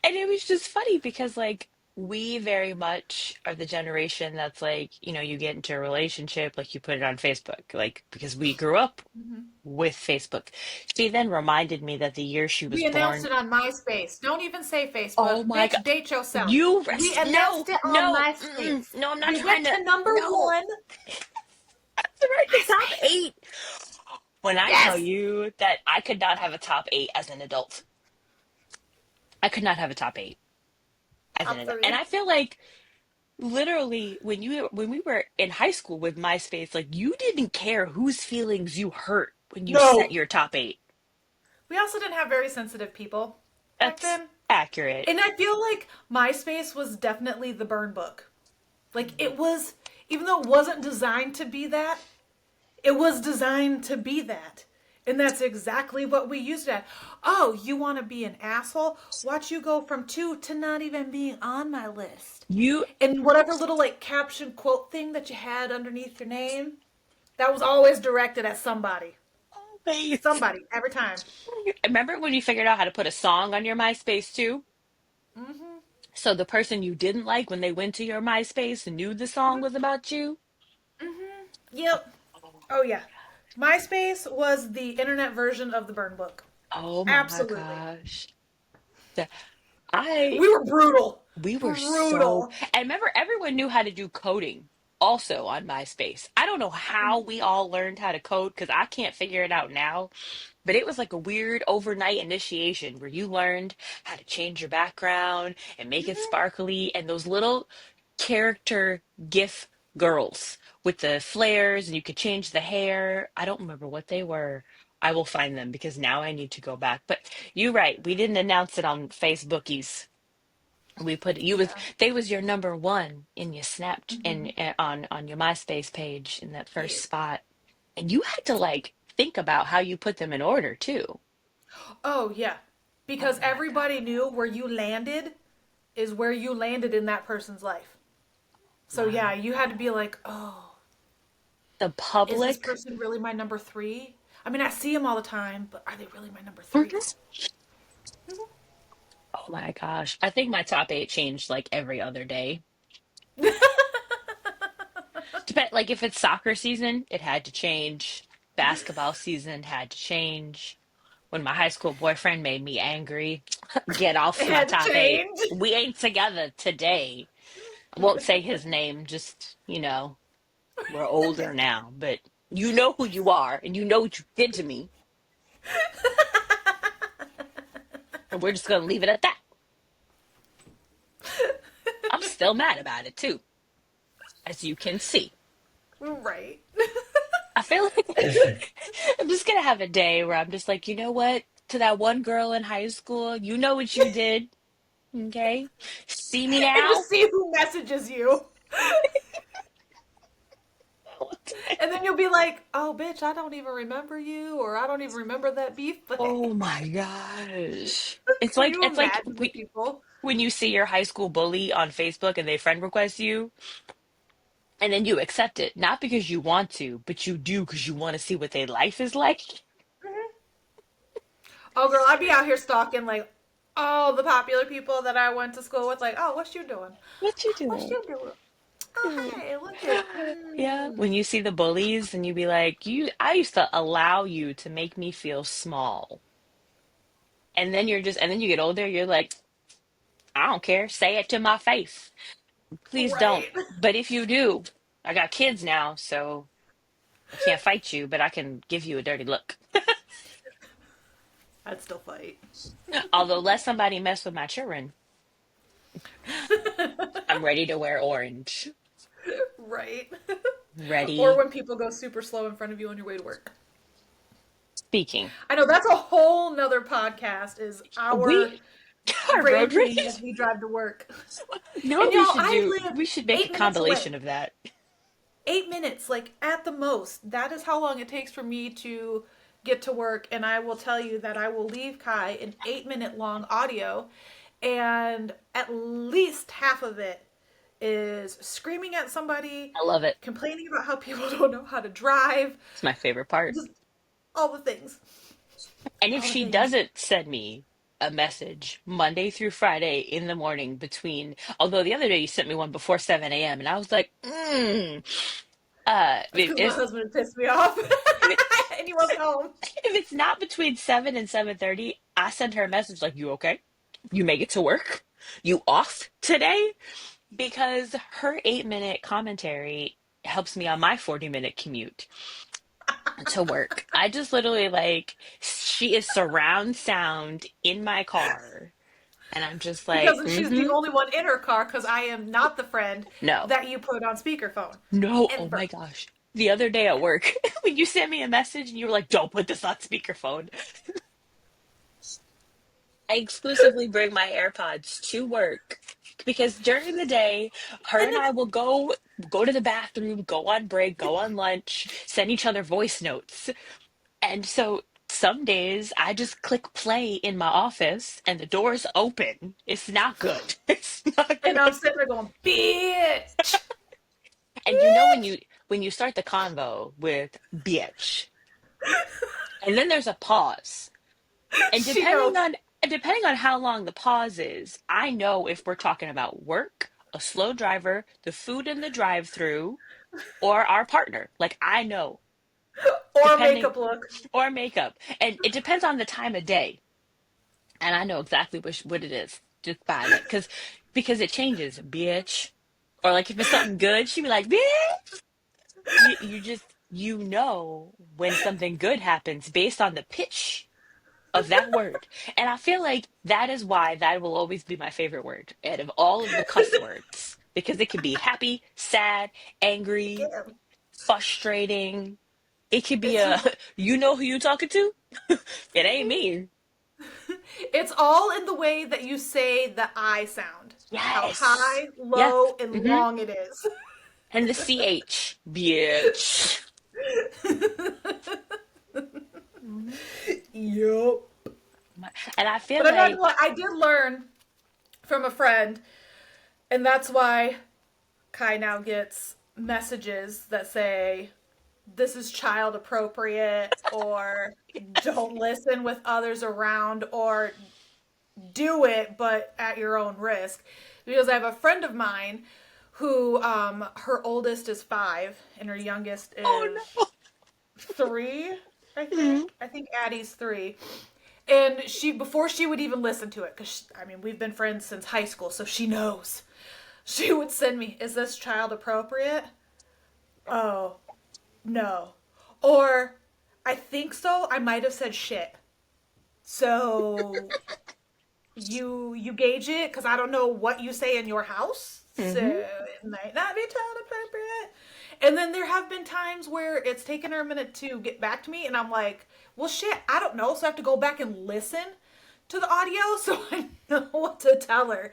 and it was just funny because like we very much are the generation that's like, you get into a relationship, like you put it on Facebook, like because we grew up Mhm. with Facebook. She then reminded me that the year she was We announced born, it on MySpace. Don't even say oh Facebook. my God, Bitch, date yourself. you We rest, no, announced it on no, MySpace. no, I'm not We trying went to, to number no. one. Right, the top MySpace. eight. When I tell Yes. you that I could not have a top eight as an adult, I could not have a top eight as an Top adult. And three. I feel like literally when we were in high school with MySpace, like you didn't care whose feelings you hurt when you set No. your top eight. We also didn't have very sensitive people back That's then. accurate. And I feel like MySpace was definitely the burn book. Like it was, even though it wasn't designed to be that, it was designed to be that. And that's exactly what we used it at. Oh, you want to be an asshole? Watch you go from two to not even being on my list. You And whatever little like caption quote thing that you had underneath your name, that was always directed at somebody. always Somebody, every time. remember when you figured out how to put a song on your MySpace too? Mm-hmm. So the person you didn't like when they went to your MySpace and knew the song was about you? Mm-hmm. Yep. Oh, yeah. MySpace was the internet version of the burn book. Oh my Absolutely. gosh. The- I We were brutal. We were so, Brutal. and remember, everyone knew how to do coding also on MySpace. I don't know how we all learned how to code because I can't figure it out now, but it was like a weird overnight initiation where you learned how to change your background and make it Mm-hmm. sparkly, and those little character GIF girls with the flares, and you could change the hair. I don't remember what they were. I will find them because now I need to go back. But you're right, we didn't announce it on Facebookies. We put you was Yeah. they was your number one in your Snap Mm-hmm. in on your MySpace page in that first Yeah. spot, and you had to like think about how you put them in order too. Oh, yeah. Oh Because my everybody God, knew where you landed is where you landed in that person's life. So, yeah, my you had to be like, oh, the is this public. person really my number three? I mean, I see them all the time, but are they really my number three? Mhm. Oh my gosh, I think my top eight changed like every other day. Depend like if it's soccer season, it had to change. Basketball season had to change. When my high school boyfriend made me angry, get It off my had to top eight. change. We ain't together today. I won't say his name, just, we're older now, but you know who you are and you know what you did to me. And we're just going to leave it at that. I'm still mad about it too, as you can see. Right. I feel like I'm just going to have a day where I'm just like, you know what? to that one girl in high school. You know what you did, okay? See me And now? just see who messages you. And then you'll be like, oh, bitch, I don't even remember you, or I don't even remember that beef. But Oh my gosh. can you It's like imagine the people? when you see your high school bully on Facebook and they friend request you, and then you accept it, not because you want to, but you do because you want to see what their life is like. Oh, girl, I'd be out here stalking like all the popular people that I went to school with. Like, oh, what you doing? What you What doing? you doing? Oh, Hmm. hey, look at. Yeah, when you see the bullies and you be like, I used to allow you to make me feel small. And then you get older, you're like, I don't care. Say it to my face. Please don't. Right. But if you do, I got kids now, so I can't fight you, but I can give you a dirty look. I'd still fight. Although let somebody mess with my children, I'm ready to wear orange. Right. Or Ready. when people go super slow in front of you on your way to work. Speaking. I know that's a whole nother podcast. Is our We our road raging as rage. we drive to work. You know And what we y'all, should I do? live We should make a 8 minutes compilation away. of that. 8 minutes, like at the most. That is how long it takes for me to get to work. And I will tell you that I will leave Kai an 8 minute long audio, and at least half of it is screaming at somebody, I love it. complaining about how people don't know how to drive, It's my favorite part. just all the things. And if All the she things. doesn't send me a message Monday through Friday in the morning between, although the other day you sent me one before 7 a.m. and I was like, That's because my husband pissed me off if it, and he wasn't home. if it's not between 7 and 7:30, I send her a message like, you okay? You make it to work? You off today? Because her 8-minute commentary helps me on my 40-minute commute to work. I just literally like, she is surround sound in my car. And I'm just like, Because she's the mm-hmm. only one in her car because I am not the friend No, that you put on speakerphone. no. Oh my Ever. gosh. The other day at work, when you sent me a message and you were like, don't put this on speakerphone. I exclusively bring my AirPods to work because during the day, her And and I will go to the bathroom, go on break, go on lunch, send each other voice notes. And so some days I just click play in my office and the door's open. It's not good. It's not I'm good. sitting there going, bitch, And you know bitch. when you start the convo with bitch, and then there's a pause. And She knows. depending on how long the pause is, I know if we're talking about work, a slow driver, the food in the drive-through, or our partner. Like I know, Or depending makeup look. or makeup. And it depends on the time of day. And I know exactly what it is just by it. Because it changes, bitch. Or like if it's something good, she'd be like, bitch. You just you know when something good happens based on the pitch of that word. And I feel like that is why that will always be my favorite word out of all of the cuss words. Because it could be happy, sad, angry, Get him. frustrating. It could be It's a just, you know who you talking to? It ain't me. it's all in the way that you say the I sound. How Yes. high, Yeah. low, and Hmm. long it is. And the CH, bitch. Mhm. Yup. And I feel But I'm not gonna like lie, I did learn from a friend, and that's why Kai now gets messages that say, this is child appropriate, or don't listen with others around, or do it, but at your own risk. Because I have a friend of mine who, her oldest is 5, and her youngest oh is no. 3, I Mhm. think. I think Addie's 3. And she, before she would even listen to it, because, I mean, we've been friends since high school, so she knows. She would send me, is this child appropriate? Oh, no. Or, I think so. I might have said shit. So you gauge it because I don't know what you say in your house, so Mhm. it might not be child appropriate. And then there have been times where it's taken her a minute to get back to me, and I'm like, Well, shit, I don't know. So I have to go back and listen to the audio so I know what to tell her.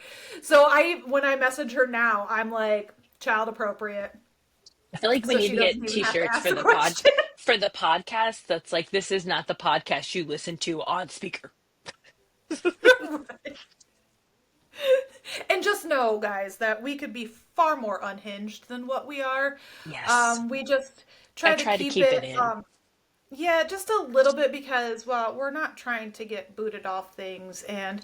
When I message her now, I'm like, child appropriate. I feel like we So need she to doesn't get even have to t-shirts ask the question. for the podcast that's like this is not the podcast you listen to on speaker. Right. And just know, guys, that we could be far more unhinged than what we are. Yes. We just I try to try to keep keep it it, in. yeah, just a little bit because, well, we're not trying to get booted off things. And,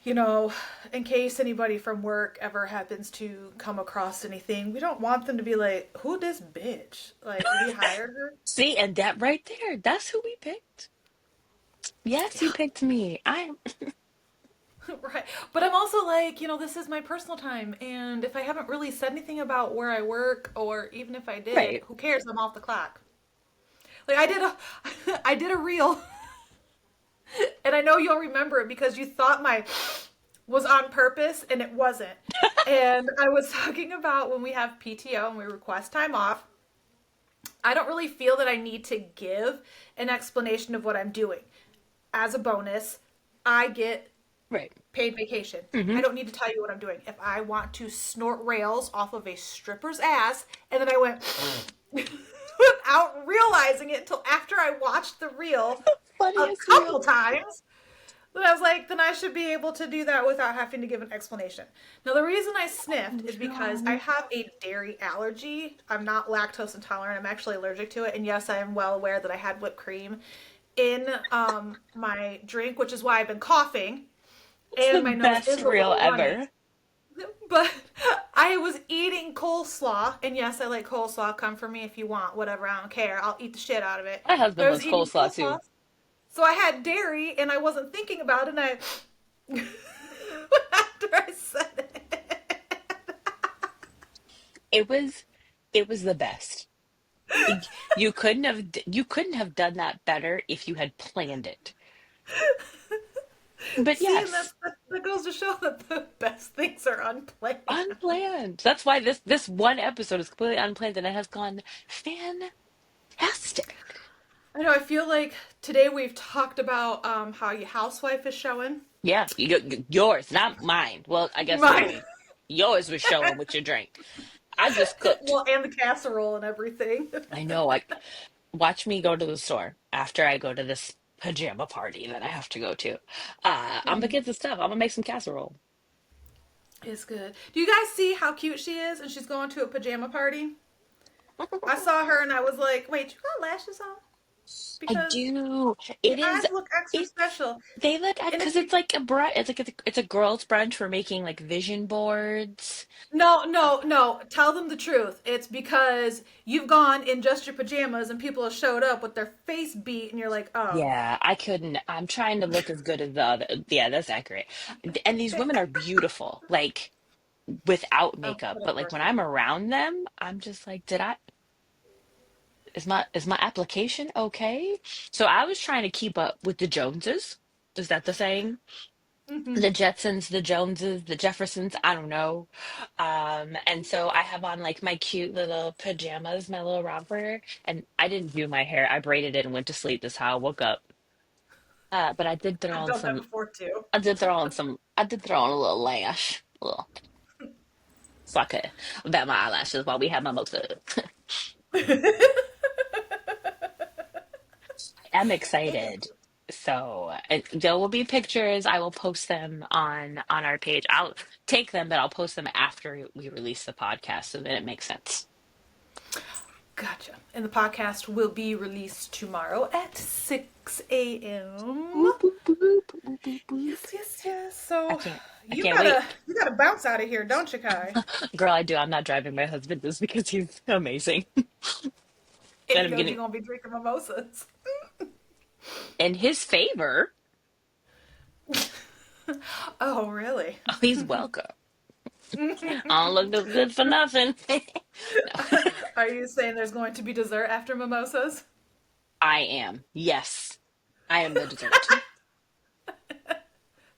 you know, in case anybody from work ever happens to come across anything, we don't want them to be like, who this bitch? Like, we hired her? See, and that right there, that's who we picked. Yes, you picked me. I'm Right. But I'm also like, this is my personal time. And if I haven't really said anything about where I work, or even if I did, right. who cares? I'm off the clock. Like I did a I did a reel and I know you'll remember it because you thought my was on purpose and it wasn't. And I was talking about when we have PTO and we request time off, I don't really feel that I need to give an explanation of what I'm doing. As a bonus, I get Right. paid vacation. Hmm. I don't need to tell you what I'm doing. If I want to snort rails off of a stripper's ass, and then I went without realizing it until after I watched the reel a Funniest couple reel. times, then I was like, then I should be able to do that without having to give an explanation. Now, the reason I Oh sniffed is because I no. have a dairy allergy. I'm not lactose intolerant. I'm actually allergic to it. And yes, I am well aware that I had whipped cream in my drink, which is why I've been coughing It's the and my nose best is a reel little runny. ever. But I was eating coleslaw, and yes, I like coleslaw. Come for me if you want, whatever. I don't care. I'll eat the shit out of it. My But husband I was loves eating coleslaw coleslaw, too. so I had dairy, and I wasn't thinking about it. And I, after I said it, It it was the best. You couldn't have done that better if you had planned it. But see, and yes, that goes to show that the best things are unplanned. unplanned. That's why this one episode is completely unplanned and it has gone fantastic. I know. I feel like today we've talked about how your housewife is showing. Yeah, yours, not mine. Well, I guess Mine. really, yours was showing with your drink. I just cooked. Well, and the casserole and everything. I know. Like, watch me go to the store after I go to this pajama party that I have to go to. I'm gonna get the stuff. I'm gonna make some casserole. It's good. Do you guys see how cute she is? And she's going to a pajama party. I saw her and I was like, "Wait, you got lashes on? I Because do. your It eyes is. look extra It special." they look And because it's it's like a brunch. It's a girls' brunch for making like vision boards. no, Uh, no, no. Tell them the truth. It's because you've gone in just your pajamas and people have showed up with their face beat, and you're like, "Oh, Yeah, I couldn't. I'm trying to look as good as the other. Yeah, that's accurate. And these women are beautiful, like without oh, makeup. But like when whatever." I'm around them, I'm just like, is my application okay? So I was trying to keep up with the Joneses. Is that the saying? Hmm. The Jetsons, the Joneses, the Jeffersons, I don't know. And so I have on like my cute little pajamas, my little romper, and I didn't do my hair. I braided it and went to sleep. That's how I woke up. But I did throw I've on done that some before too. I did throw on a little lash, a little so I could bat my eyelashes while we had mimosa. I'm excited. So there will be pictures. I will post them on our page. I'll take them, but I'll post them after we release the podcast so that it makes sense. Gotcha. And the podcast will be released tomorrow at 6 a.m. Boop, boop, boop, boop, boop, boop. Yes, yes, yes. I So can't I you can't gotta wait. you gotta bounce out of here, don't you, Kai? Girl, I do. I'm not driving my husband just because he's amazing. And And he I'm knows getting you're gonna be drinking mimosas. in his favor. Oh, really? Oh, he's welcome. I don't look this good for nothing. No, Are you saying there's going to be dessert after mimosas? I am. Yes, I am the dessert.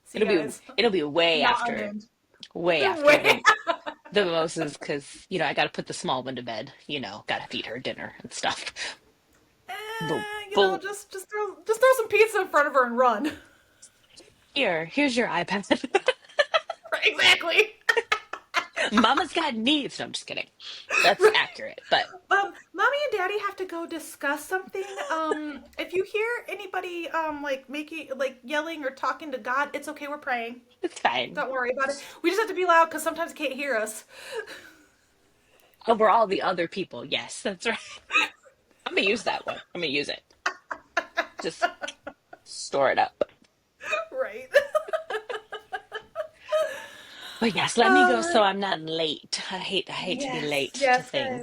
See, guys, It'll be not unnamed. way after Wait. the mimosas because I got to put the small one to bed. Got to feed her dinner and stuff. But Full just throw some pizza in front of her and run. here's your iPad. Exactly. Mama's got needs. No, I'm just kidding. That's Right. accurate, but Mommy and Daddy have to go discuss something. If you hear anybody like making like yelling or talking to God, it's okay. We're praying. it's fine. Don't worry about it. We just have to be loud because sometimes he can't hear us. Over all the other people. Yes, that's right. I'm gonna use that one. I'm gonna use it. Just store it up. Right. But yes, let me go All so right. I'm not late. I hate to be Yes, late to yes, things.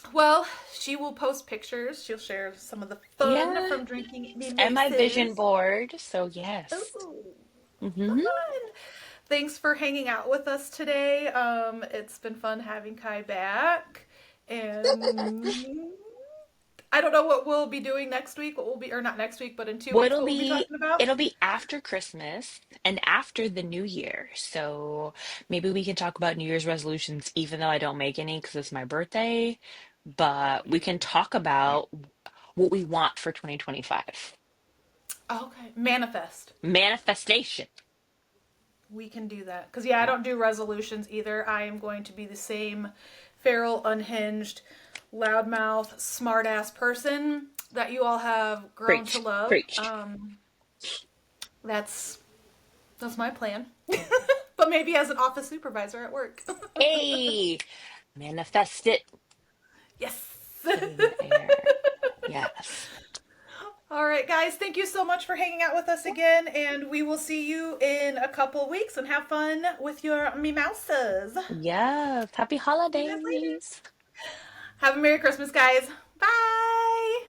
guys. Well, she will post pictures. She'll share some of the fun Yes. from drinking And my vision mimosas. board. So yes. Ooh, Hmm. fun. Thanks for hanging out with us today. It's been fun having Kai back. And I don't know what we'll be doing next week, what we'll be, or not next week, but in two Well, weeks, what we'll be talking about. it'll be after Christmas and after the New Year. So maybe we can talk about New Year's resolutions, even though I don't make any because it's my birthday. But we can talk about what we want for 2025. Okay. Manifest. Manifestation. We can do that. Because, yeah, I Yeah. don't do resolutions either. I am going to be the same feral, unhinged, loudmouth, smartass person that you all have grown to Preach. love. Preach. That's that's my plan. But maybe as an office supervisor at work. Hey, manifest it. Yes. Put it in the air. Yes. All right, guys, thank you so much for hanging out with us again, and we will see you in a couple weeks and have fun with your mimouses. See Yes. Happy you guys later. holidays. Have a Merry Christmas, guys. Bye.